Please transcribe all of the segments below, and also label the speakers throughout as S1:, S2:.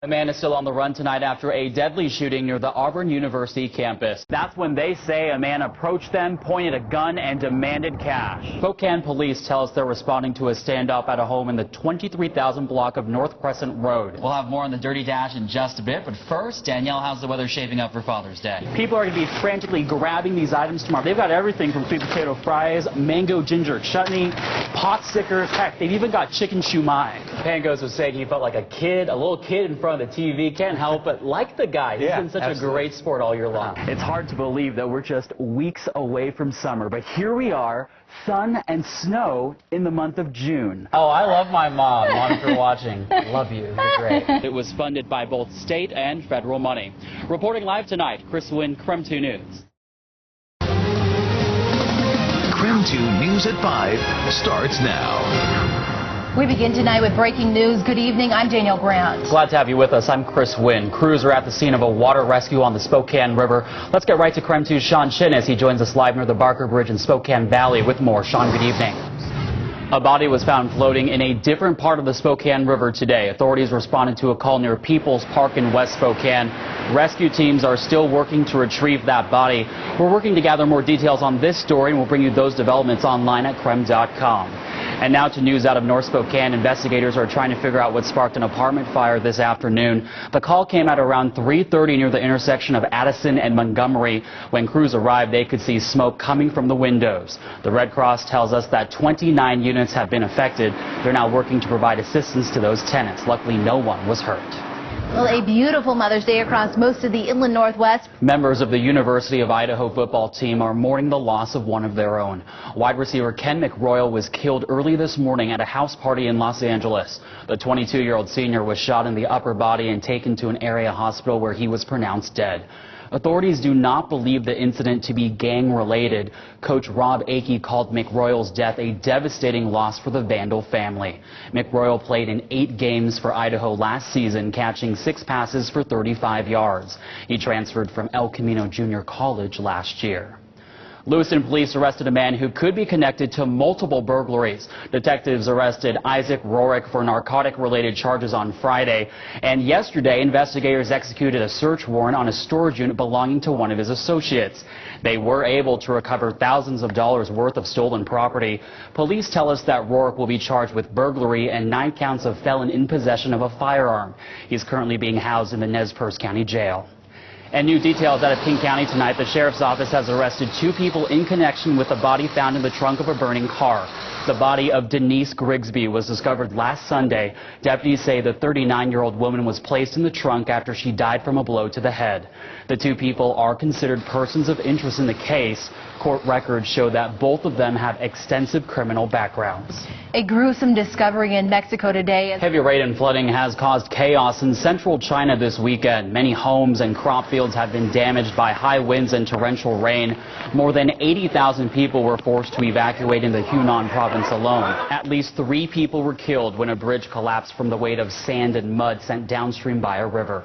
S1: A man is still on the run tonight after a deadly shooting near the Auburn University campus. That's when they say a man approached them, pointed a gun, and demanded cash. Spokane police tell us they're responding to a standoff at a home in the 23,000 block of North Crescent Road. We'll have more on the Dirty Dash in just a bit, but first, Danielle, how's the weather shaping up for Father's Day? People are going to be frantically grabbing these items tomorrow. They've got everything from sweet potato fries, mango ginger chutney, pot stickers. Heck, they've even got chicken shumai. Pangos was saying he felt like a little kid in front of the TV. Can't help but like the guy. He's been such a great sport all year long. It's hard to believe that we're just weeks away from summer, but here we are, sun and snow in the month of June. Oh, I love my mom. Mom, if you're watching, love you. You're great. It was funded by both state and federal money. Reporting live tonight, Chris Nguyen, KREM 2 News.
S2: KREM 2 News at 5 starts now.
S3: We begin tonight with breaking news. Good evening. I'm Danielle Grant.
S1: Glad to have you with us. I'm Chris Nguyen. Crews are at the scene of a water rescue on the Spokane River. Let's get right to KREM 2's Sean Chin as he joins us live near the Barker Bridge in Spokane Valley with more. Sean, good evening. A body was found floating in a different part of the Spokane River today. Authorities responded to a call near Peoples Park in West Spokane. Rescue teams are still working to retrieve that body. We're working to gather more details on this story, and we'll bring you those developments online at KREM.com. And now to news out of North Spokane. Investigators are trying to figure out what sparked an apartment fire this afternoon. The call came at around 3:30 near the intersection of Addison and Montgomery. When crews arrived, they could see smoke coming from the windows. The Red Cross tells us that 29 units have been affected. They're now working to provide assistance to those tenants. Luckily, no one was hurt.
S3: Well, a beautiful Mother's Day across most of the inland Northwest.
S1: Members of the University of Idaho football team are mourning the loss of one of their own. Wide receiver Ken McRoyle was killed early this morning at a house party in Los Angeles. The 22-year-old senior was shot in the upper body and taken to an area hospital where he was pronounced dead. Authorities do not believe the incident to be gang-related. Coach Rob Akey called McRoyle's death a devastating loss for the Vandal family. McRoyle played in 8 games for Idaho last season, catching 6 passes for 35 yards. He transferred from El Camino Junior College last year. Lewiston police arrested a man who could be connected to multiple burglaries. Detectives arrested Isaac Rorick for narcotic-related charges on Friday. And yesterday, investigators executed a search warrant on a storage unit belonging to one of his associates. They were able to recover thousands of dollars worth of stolen property. Police tell us that Rorick will be charged with burglary and 9 counts of felon in possession of a firearm. He's currently being housed in the Nez Perce County Jail. And new details out of King County tonight. The sheriff's office has arrested 2 people in connection with the body found in the trunk of a burning car. The body of Denise Grigsby was discovered last Sunday. Deputies say the 39-year-old woman was placed in the trunk after she died from a blow to the head. The 2 people are considered persons of interest in the case. Court records show that both of them have extensive criminal backgrounds.
S3: A gruesome discovery in Mexico today.
S1: Heavy rain and flooding has caused chaos in central China this weekend. Many homes and crop fields have been damaged by high winds and torrential rain. More than 80,000 people were forced to evacuate in the Hunan province alone. At least 3 people were killed when a bridge collapsed from the weight of sand and mud sent downstream by a river.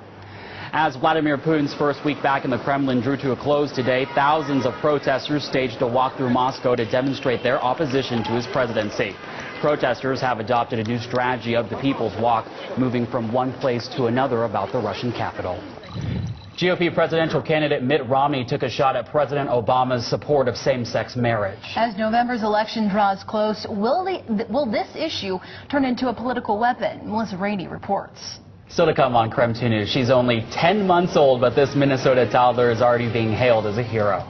S1: As Vladimir Putin's first week back in the Kremlin drew to a close today, thousands of protesters staged a walk through Moscow to demonstrate their opposition to his presidency. Protesters have adopted a new strategy of the People's Walk, moving from one place to another about the Russian capital. GOP presidential candidate Mitt Romney took a shot at President Obama's support of same-sex marriage.
S3: As November's election draws close, will this issue turn into a political weapon? Melissa Rainey reports.
S1: Still to come on KREM 2 News. She's only 10 months old, but this Minnesota toddler is already being hailed as a hero.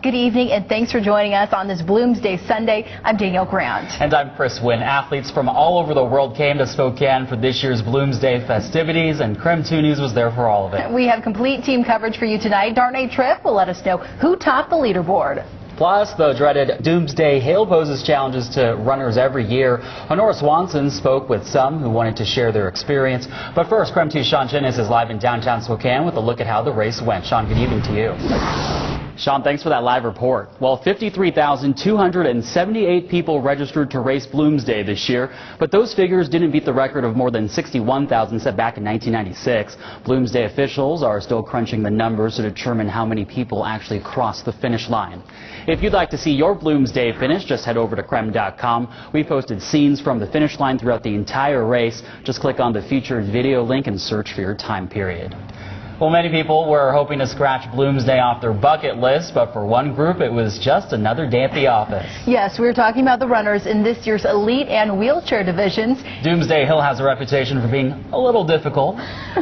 S3: Good evening, and thanks for joining us on this Bloomsday Sunday. I'm Danielle Grant.
S1: And I'm Chris Nguyen. Athletes from all over the world came to Spokane for this year's Bloomsday festivities, and KREM 2 News was there for all of it.
S3: We have complete team coverage for you tonight. Darnay Tripp will let us know who topped the leaderboard.
S1: Plus, the dreaded Doomsday Hail poses challenges to runners every year. Honora Swanson spoke with some who wanted to share their experience. But first, KREM 2's Sean Chin is live in downtown Spokane with a look at how the race went. Sean, good evening to you. Sean, thanks for that live report. Well, 53,278 people registered to race Bloomsday this year, but those figures didn't beat the record of more than 61,000 set back in 1996. Bloomsday officials are still crunching the numbers to determine how many people actually crossed the finish line. If you'd like to see your Bloomsday finish, just head over to krem.com. We posted scenes from the finish line throughout the entire race. Just click on the featured video link and search for your time period. Well, many people were hoping to scratch Bloomsday off their bucket list, but for one group, it was just another day at the office.
S3: Yes, we're talking about the runners in this year's elite and wheelchair divisions.
S1: Doomsday Hill has a reputation for being a little difficult.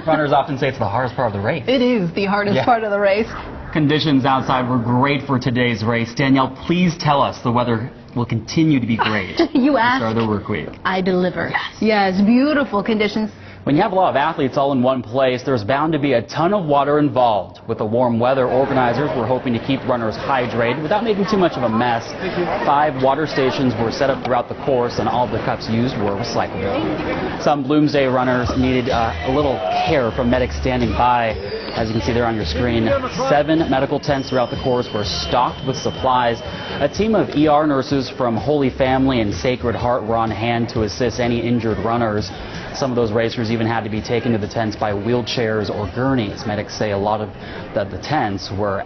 S1: Runners often say it's the hardest part of the race.
S3: It is the hardest part of the race.
S1: Conditions outside were great for today's race. Danielle, please tell us the weather will continue to be great.
S3: You asked.
S1: Start of the work week.
S3: I deliver. Yes, beautiful conditions.
S1: When you have a lot of athletes all in one place, there's bound to be a ton of water involved. With the warm weather, organizers were hoping to keep runners hydrated without making too much of a mess. 5 water stations were set up throughout the course, and all of the cups used were recyclable. Some Bloomsday runners needed a little care from medics standing by. As you can see there on your screen, 7 medical tents throughout the course were stocked with supplies. A team of ER nurses from Holy Family and Sacred Heart were on hand to assist any injured runners. Some of those racers even had to be taken to the tents by wheelchairs or gurneys. Medics say a lot of the tents were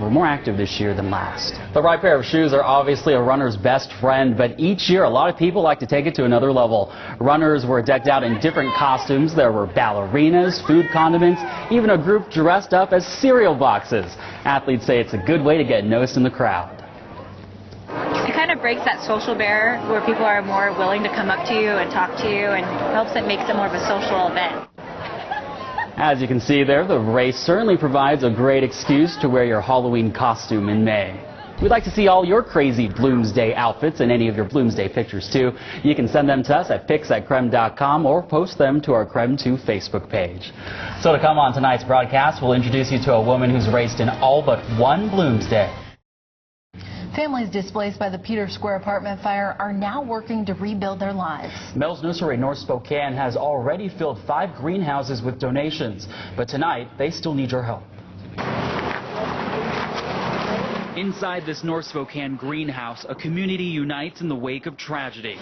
S1: more active this year than last. The right pair of shoes are obviously a runner's best friend, but each year a lot of people like to take it to another level. Runners were decked out in different costumes. There were ballerinas, food condiments, even a group dressed up as cereal boxes. Athletes say it's a good way to get noticed in the crowd.
S4: It kind of breaks that social barrier where people are more willing to come up to you and talk to you, and helps it makes it more of a social event.
S1: As you can see there, the race certainly provides a great excuse to wear your Halloween costume in May. We'd like to see all your crazy Bloomsday outfits and any of your Bloomsday pictures too. You can send them to us at pics@krem.com or post them to our Krem 2 Facebook page. So to come on tonight's broadcast, we'll introduce you to a woman who's raced in all but one Bloomsday.
S3: Families displaced by the Peter Square apartment fire are now working to rebuild their lives.
S1: Mel's Nursery North Spokane has already filled 5 greenhouses with donations, but tonight they still need your help. Inside this North Spokane greenhouse, a community unites in the wake of tragedy.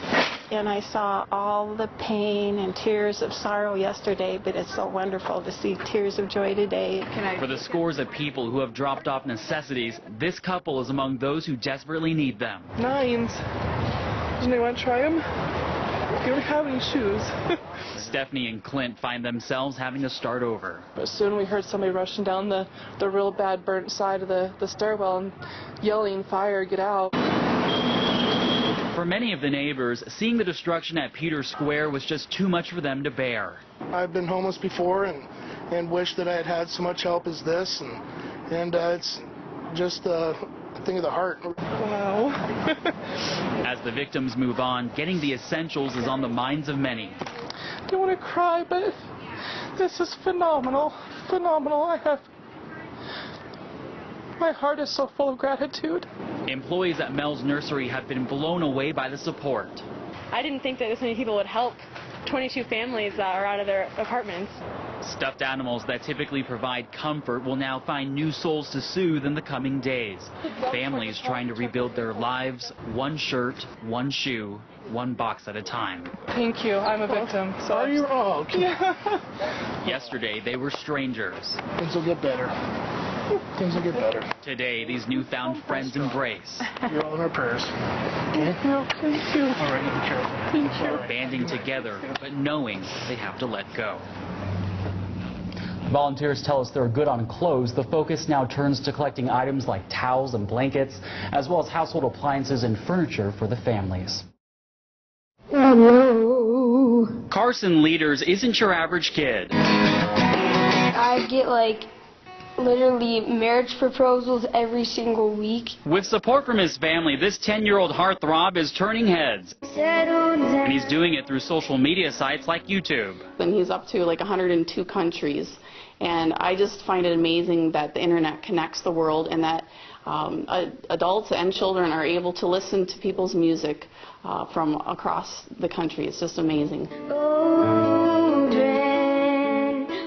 S5: And I saw all the pain and tears of sorrow yesterday, but it's so wonderful to see tears of joy today.
S1: For the scores of people who have dropped off necessities, this couple is among those who desperately need them.
S6: 9s. Doesn't anyone try them? You don't have any shoes.
S1: Stephanie and Clint find themselves having to start over.
S6: But soon we heard somebody rushing down the real bad burnt side of the stairwell and yelling, "Fire, get out."
S1: For many of the neighbors, seeing the destruction at Peter Square was just too much for them to bear.
S7: I've been homeless before and wish that I had had so much help as this, and it's just a thing of the heart.
S6: Wow.
S1: As the victims move on, getting the essentials is on the minds of many.
S6: I don't want to cry, but this is phenomenal. Phenomenal. My heart is so full of gratitude.
S1: Employees at Mel's Nursery have been blown away by the support.
S8: I didn't think that this many people would help 22 families that are out of their apartments.
S1: Stuffed animals that typically provide comfort will now find new souls to soothe in the coming days. Families trying to rebuild their lives, one shirt, one shoe, one box at a time.
S6: Thank you. I'm a victim. So
S7: Are you? Oh, okay.
S1: Yesterday, they were strangers.
S7: Things will get better. Things will get better.
S1: Today, these newfound friends embrace.
S7: You're all in our prayers. Okay?
S6: Thank you.
S7: All right, you be careful.
S6: Thank you.
S1: Banding together, but knowing they have to let go. Volunteers tell us they're good on clothes. The focus now turns to collecting items like towels and blankets, as well as household appliances and furniture for the families.
S9: Hello.
S1: Carson Leaders isn't your average kid.
S9: I get literally marriage proposals every single week.
S1: With support from his family, this 10-year-old heartthrob is turning heads. And he's doing it through social media sites like YouTube.
S10: And he's up to 102 countries. And I just find it amazing that the internet connects the world and that adults and children are able to listen to people's music from across the country. It's just amazing.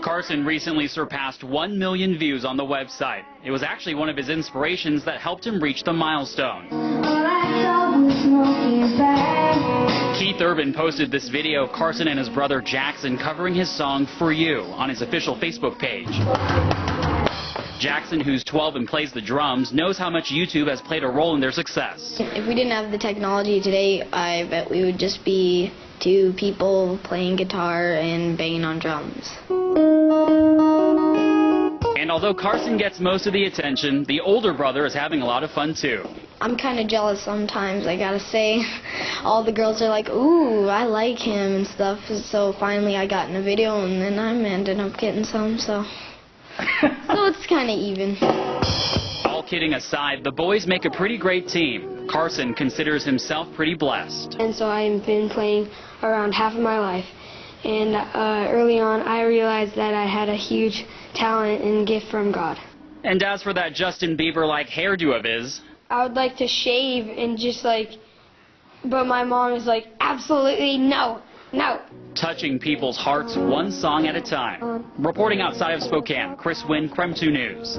S1: Carson Carson recently surpassed 1 million views on the website. It was actually one of his inspirations that helped him reach the milestone. Keith Urban posted this video of Carson and his brother Jackson covering his song For You on his official Facebook page. Jackson, who's 12 and plays the drums, knows how much YouTube has played a role in their success.
S9: If we didn't have the technology today, I bet we would just be two people playing guitar and banging on drums.
S1: And although Carson gets most of the attention, the older brother is having a lot of fun too.
S9: I'm kind of jealous sometimes, I gotta say. All the girls are like, ooh, I like him and stuff. So finally I got in a video and then I ended up getting some, so it's kind of even.
S1: All kidding aside, the boys make a pretty great team. Carson considers himself pretty blessed.
S9: And so I've been playing around half of my life. And early on I realized that I had a huge talent and gift from God.
S1: And as for that Justin Bieber-like hairdo of his,
S9: I would like to shave and just but my mom is like, absolutely no, no.
S1: touching people's hearts one song at a time. Reporting outside of Spokane, Chris Nguyen, KREM 2 News.